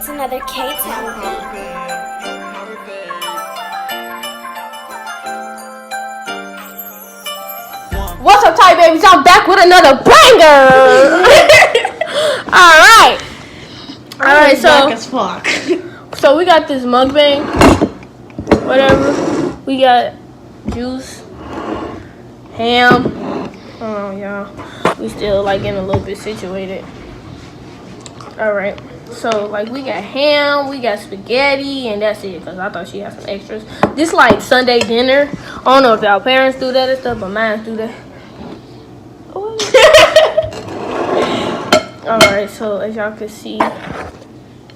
It's another K-Town beat. What's up, Ty babies? I'm back with another banger. Alright, Black as fuck. so we got this mukbang, whatever. We got juice, ham. Oh, y'all, we still like getting a little bit situated. Alright, so like we got ham, we got spaghetti, and that's it. Cause I thought she had some extras. This like Sunday dinner. I don't know if y'all parents do that and stuff, but mine do that. Alright, so as y'all can see,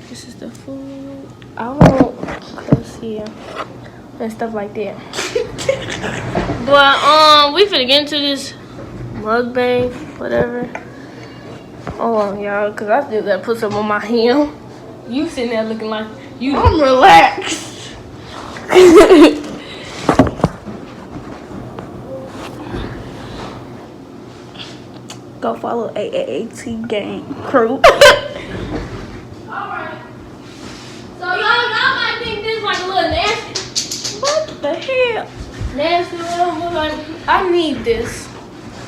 this is the food. I don't see and stuff like that. But we finna get into this mukbang, whatever. Hold on, y'all, cause I still gotta put some on my ham. You sitting there looking like you. I'm relaxed. Go follow AAAT gang crew. Alright. So y'all might think this like a little nasty. What the hell? Nasty little, like I need this.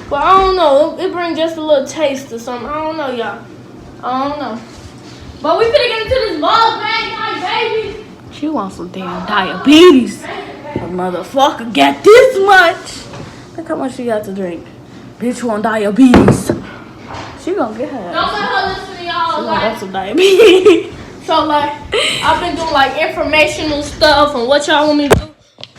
But I don't know. It brings just a little taste or something. I don't know, y'all. I don't know. But we finna get into this mukbang, like baby. She wants some damn diabetes. The motherfucker got this much. Look how much she got to drink. Bitch want diabetes. She gonna get her. Don't let her listen to y'all. She gonna Like, get some diabetes. so like, I've been doing like informational stuff and what y'all want me to do.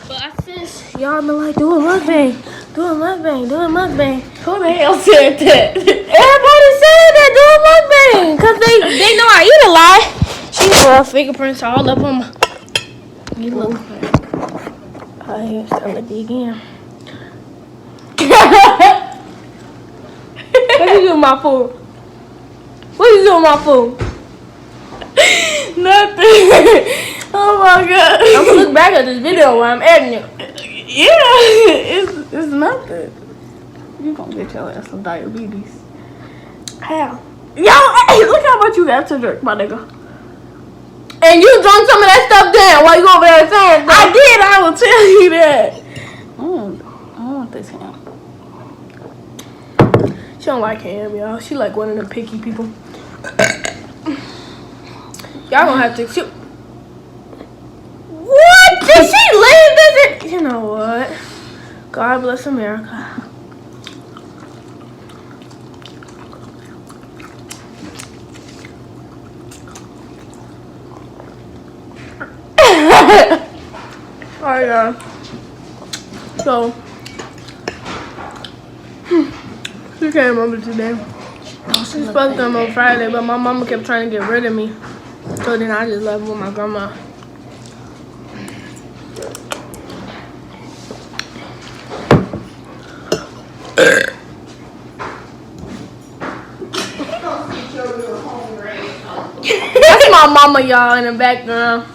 But since y'all been like doing mukbang. Who the hell said that? Everybody said that doing mukbang. Cause they know I eat a lot. She got fingerprints all up on my. You look. I ain't starting to dig in. What you do with my food? What you do with my food? Nothing. Oh my god. I'm gonna look back at this video while I'm editing it. Yeah, it's nothing. You gonna get your ass some diabetes. How? Yo, hey, look how much you got to drink, my nigga. And you drunk some of that stuff down while you over there saying that. I did. I will tell you that. I want this ham. She don't like ham, y'all. She like one of them picky people. Y'all gonna have to shoot. What? Did she leave this? You know what? God bless America. Alright, y'all. So, she came over today. She was supposed to come on Friday, but my mama kept trying to get rid of me. So then I just left with my grandma. That's my mama, y'all, in the background.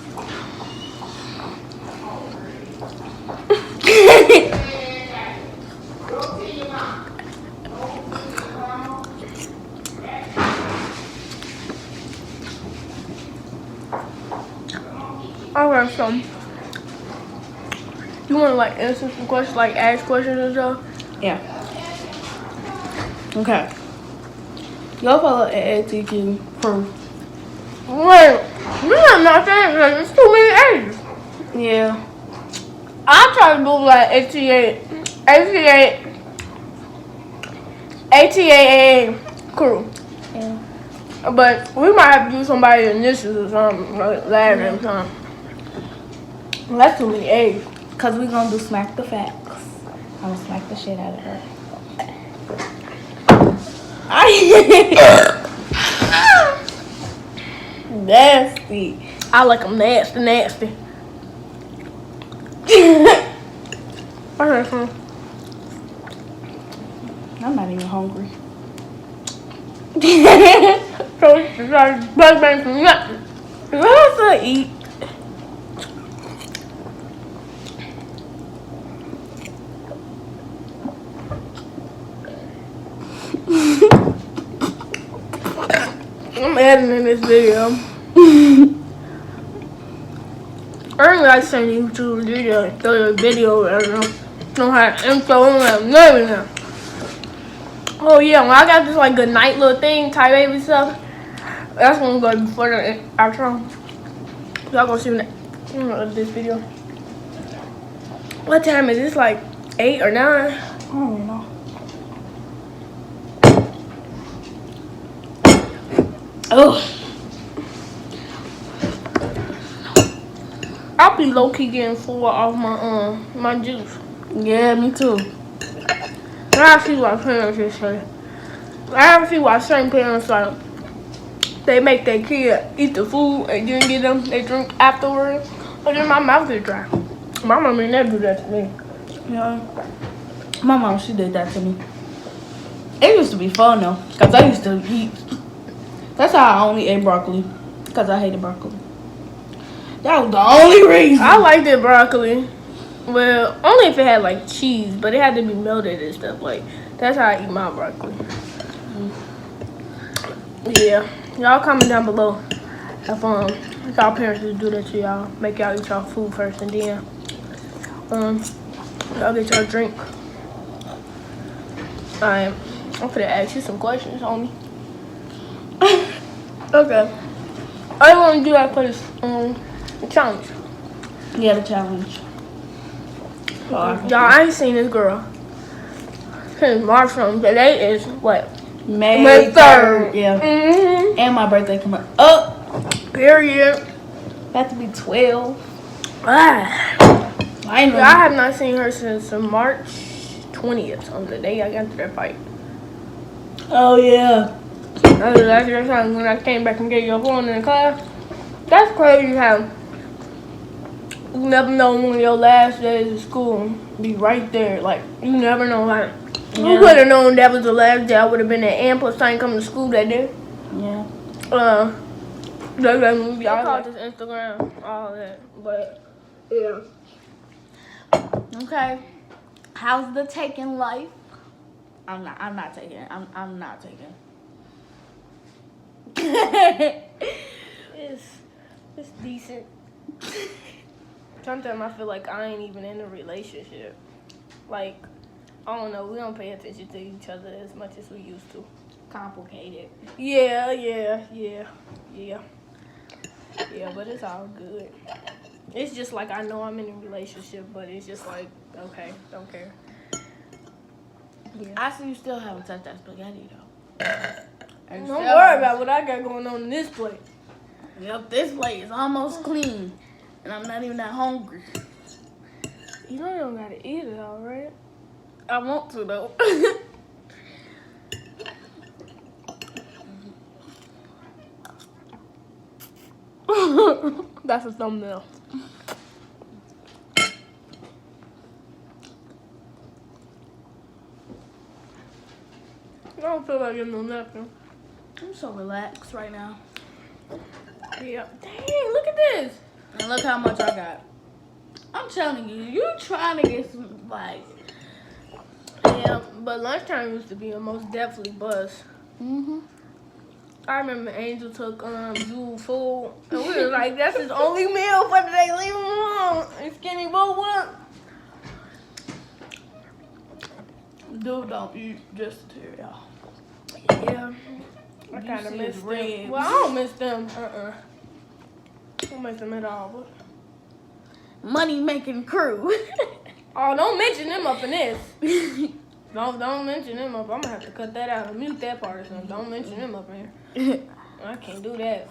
Alright, so you wanna like answer some questions, like ask questions and stuff? Yeah. Okay. Go follow AAT gang crew. Wait, you're not saying that. It's too many A's. Yeah. I try to do like ATA crew. Yeah. But we might have to do somebody initials or something, like last name or something. Well, that's too many A's. Cause we gonna do smack the facts. I'm gonna smack the shit out of her. Nasty. I like them nasty. Okay, so I'm not even hungry. so it's like mukbang from nothing. What else to eat? I'm editing this video. I ain't like saying YouTube video, throw the video, I don't have info on them, nothing. Oh yeah, when I got this like good night little thing, Thai baby stuff, that's gonna go before the outro. Y'all gonna see this video. What time is this? Like 8 or 9? I don't know. Oh. I'll be low key getting full off my juice. Yeah, me too. I see why parents just say. I see why certain parents like they make their kid eat the food and then get them they drink afterwards. But then my mouth is dry. My mom ain't never do that to me. Yeah. My mom, she did that to me. It used to be fun though, cause I used to eat. That's how I only ate broccoli, cause I hated broccoli. That was the only reason. I liked it broccoli. Well, only if it had like cheese, but it had to be melted and stuff. Like that's how I eat my broccoli. Yeah, y'all comment down below if y'all parents do that to y'all. Make y'all eat y'all food first and then y'all get y'all drink. I'm gonna ask you some questions, homie. Okay. I want to do that for this challenge. Yeah, the challenge. Y'all, I ain't seen this girl since March from today is what? May 3rd. Yeah. Mm-hmm. And my birthday coming up. Period. About to be 12. I have not seen her since March 20th, on the day I got into that fight. Oh yeah. That was last year time when I came back and gave your phone in the class. That's crazy how you never know when your last days of school be right there. Like you never know. Like you could have known that was the last day. I would have been at Ample sign coming to school that day. Yeah. That movie. I called this Instagram, all that, but yeah. Okay. How's the taking life? I'm not taking. It's decent. Sometimes I feel like I ain't even in a relationship. Like, I don't know, we don't pay attention to each other as much as we used to. Complicated. Yeah, but it's all good. It's just like I know I'm in a relationship, but it's just like, okay, don't care. Yeah. I see you still haven't touched that spaghetti though. Don't worry about what I got going on in this plate. Yep, this plate is almost clean. And I'm not even that hungry. You know you don't gotta eat it all, right? I want to though. That's a thumbnail. I don't feel like getting no napkin. I'm so relaxed right now. Yeah. Dang, look at this. And look how much I got. I'm telling you, you trying to get some, like... Yeah, but lunchtime used to be a most definitely buzz. Mm-hmm. I remember Angel took Jewel food, and we were like, that's his only meal for the day. Leave him alone. And Skinny Boo went. Dude, don't eat just cereal. Yeah. I kind of miss them. Well, I don't miss them. I don't miss them at all. But... Money making crew. Oh, don't mention them up in this. Don't mention them up. I'm gonna have to cut that out and mute that part or something. Don't mention them up in here. I can't do that.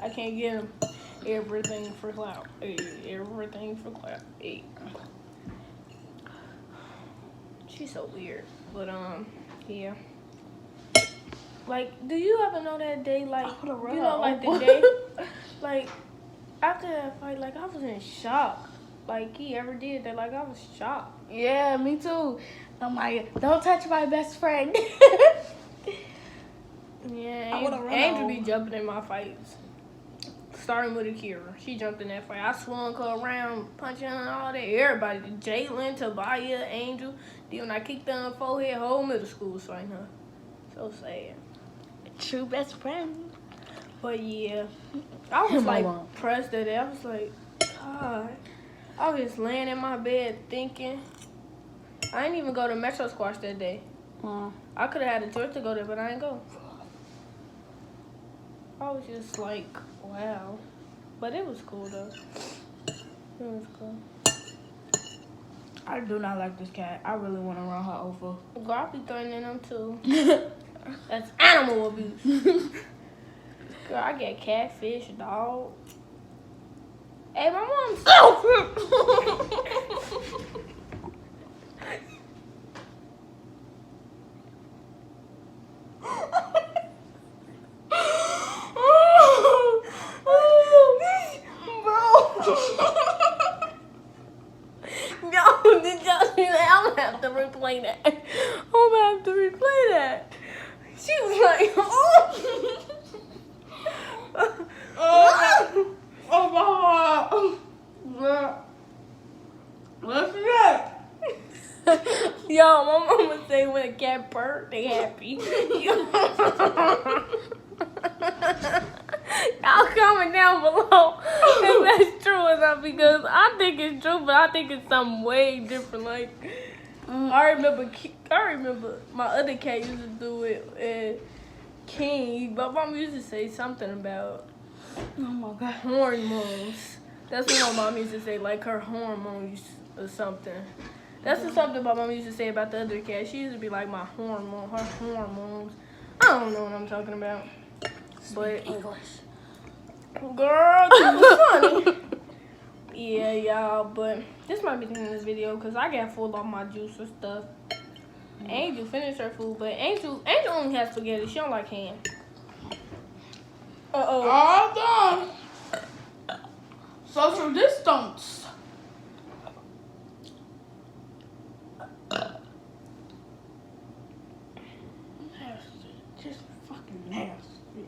I can't get them everything for clout. Everything for clout. She's so weird. But yeah. Like, do you ever know that day? Like, you know, like the day, like after that fight, like I was in shock. Like he ever did that. Like I was shocked. Yeah, me too. I'm like, don't touch my best friend. Yeah, Angel be jumping in my fights. Starting with Akira. She jumped in that fight. I swung her around, punching her and all that. Everybody. Jalen, Tabaya, Angel. Then when I kicked her in the forehead, whole middle school was fighting her. So sad. True best friend. But yeah, I was like pressed that day. I was like, God. I was just laying in my bed thinking. I didn't even go to Metro Squash that day. I could have had a choice to go there, but I didn't go. I was just like, wow. But it was cool though. It was cool. I do not like this cat. I really want to run her over. Girl, I be threatening them too. That's animal abuse. Girl, I get catfish, dog. Hey, my mom's No, did y'all see that? I'm gonna have to replay that. I'm gonna have to replay that. She was like, Oh my God. What's that? Yo, my mama say when a cat purr, they happy. Y'all comment down below if that's true or not, because I think it's true, but I think it's something way different. Like I remember my other cat used to do it at King, but mom used to say something about Oh my God. hormones. That's what my mom used to say, like her hormones or something. That's just something my mom used to say about the other cat. She used to be like her hormones. I don't know what I'm talking about. But English. girl, that was funny. Yeah, y'all, but this might be the end of this video because I got full of my juice and stuff. Angel finished her food, but Angel only has spaghetti. She don't like ham. All done. Social distance. Nasty. Just fucking nasty.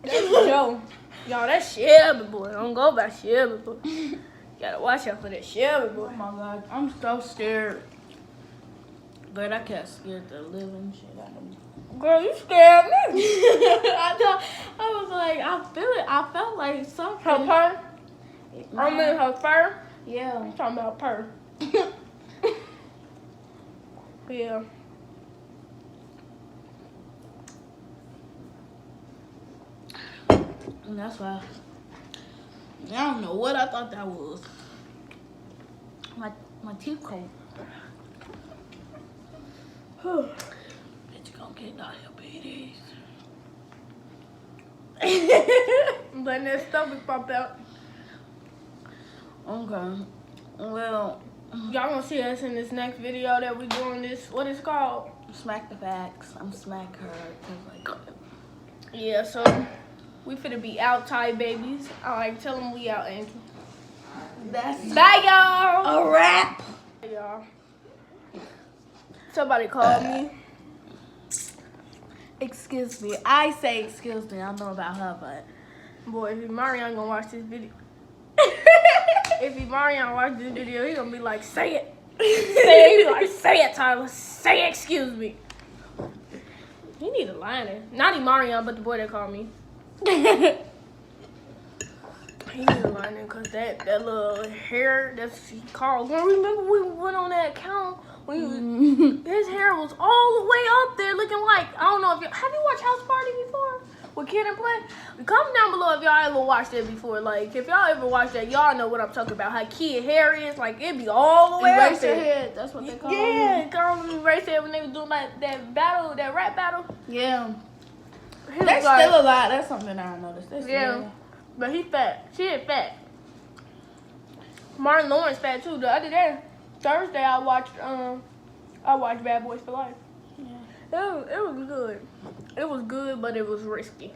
That's Joe. Y'all, that's Shelby boy. Don't go by Shelby boy. You gotta watch out for that Shelby boy. Oh my God. I'm so scared. But I can't scared the living shit out of me. Girl, you scared me. I was like, I felt like something. Her purr? I mean her fur? Yeah. I'm talking about purr. Yeah. And that's why I don't know what I thought that was. My teeth cold. Bitch, you gonna get diabetes. Letting that stomach pop out. Okay. Well, Y'all gonna see us in this next video that we doing this, what it's called? smack the facts. I'm smack her. 'Cause like, Yeah, so we finna be out, Thai babies. Alright, tell them we out, Angel. that's Bye, y'all. a wrap. Bye, y'all. Somebody called me. Excuse me. I say excuse me. I don't know about her, but Boy, if Marion gonna watch this video. If Marion watch this video, he gonna be like, say it. Say it. He be like, say it, Tyler. Say excuse me. He need a liner. Not Marion, but the boy that called me. He need a liner because that little hair that's he called. Remember we went on that account when he was, his hair was all the way up there looking like, I don't know if you have you watched House Party before? With Kid and Play? Comment down below if y'all ever watched that before. Like, if y'all ever watched that, y'all know what I'm talking about. How Kid hair is, like, it be all the way up there. Eraserhead. That's what they call Yeah, call them Eraserhead when they was doing like that battle, that rap battle. Yeah. He was They're like- still alive. That's something I noticed. They're still Yeah. alive. But he fat. She is fat. Martin Lawrence fat too. The other day, Thursday, I watched Bad Boys for Life. Yeah. It was good. It was good, but it was risky.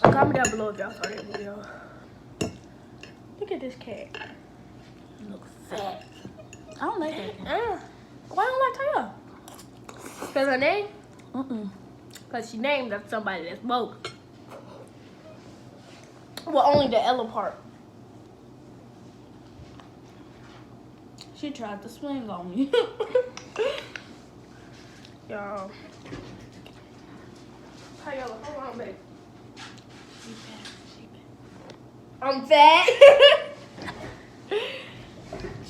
Comment down below if y'all saw that video. Look at this cat. You look fat. I don't like that. Why don't I like Taya? Cause her name? Cause she named after somebody that's broke. Well, only the Ella part. She tried to swing on me. Y'all. Taya, hold on, babe. I'm fat.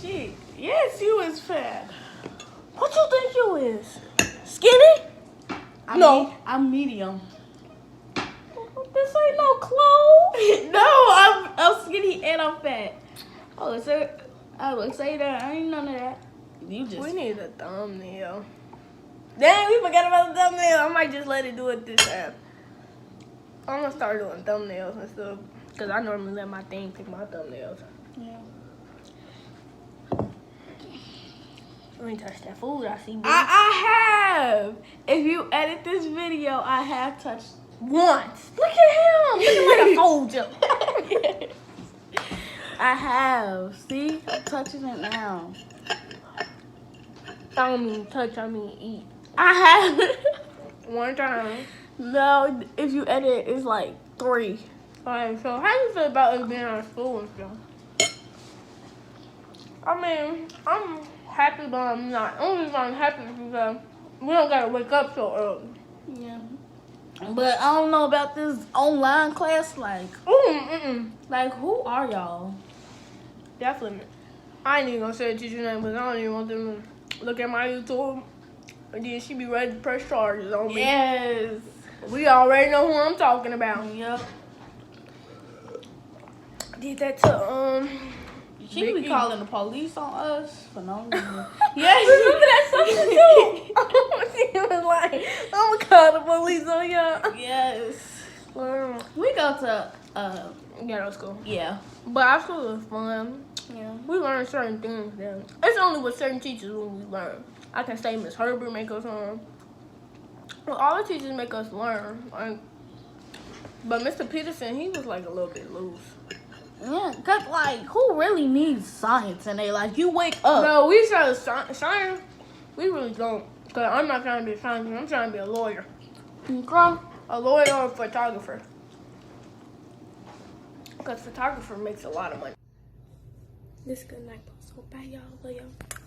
Gee, yes, you is fat. What you think you is? Skinny? No. I'm medium. This ain't no clothes. No, I'm skinny and I'm fat. Oh, so I would say that I ain't none of that. You just. We need a thumbnail. Dang, we forgot about the thumbnail. I might just let it do it this time. I'm gonna start doing thumbnails and stuff. Cause I normally let my thing pick my thumbnails. Yeah. Let me touch that food I see. I have. If you edit this video, I have touched Once. Look at him. Looking like a soldier. I have. See? I'm touching it now. I don't mean touch, I mean eat. I have. One time. No, if you edit, it's like 3. Alright, so how you feel about us being out of school and stuff? I mean, I'm happy, but I'm not. Only reason I'm happy is because we don't gotta wake up so early. Yeah. But I don't know about this online class. Like, like who are y'all? Definitely. I ain't even gonna say the teacher's name because I don't even want them to look at my YouTube. And then she be ready to press charges on me. Yes. We already know who I'm talking about. Yep. Did that to She be Big E. calling the police on us for no reason. Yes, remember that something too? She was like, I'm gonna call the police on y'all. Yes. We go to Ghetto school. yeah. But our school is fun. Yeah. We learn certain things there. It's only with certain teachers when we learn. I can say Miss Herbert make us learn. Well, all the teachers make us learn. Like, but Mr. Peterson, he was like a little bit loose. Yeah, cause like who really needs science and they like you wake up. No, we try to science. We really don't. Cause I'm not trying to be a scientist. I'm trying to be a lawyer. Okay. A lawyer or a photographer. Because photographer makes a lot of money. This is good night, so bye y'all. Love y'all.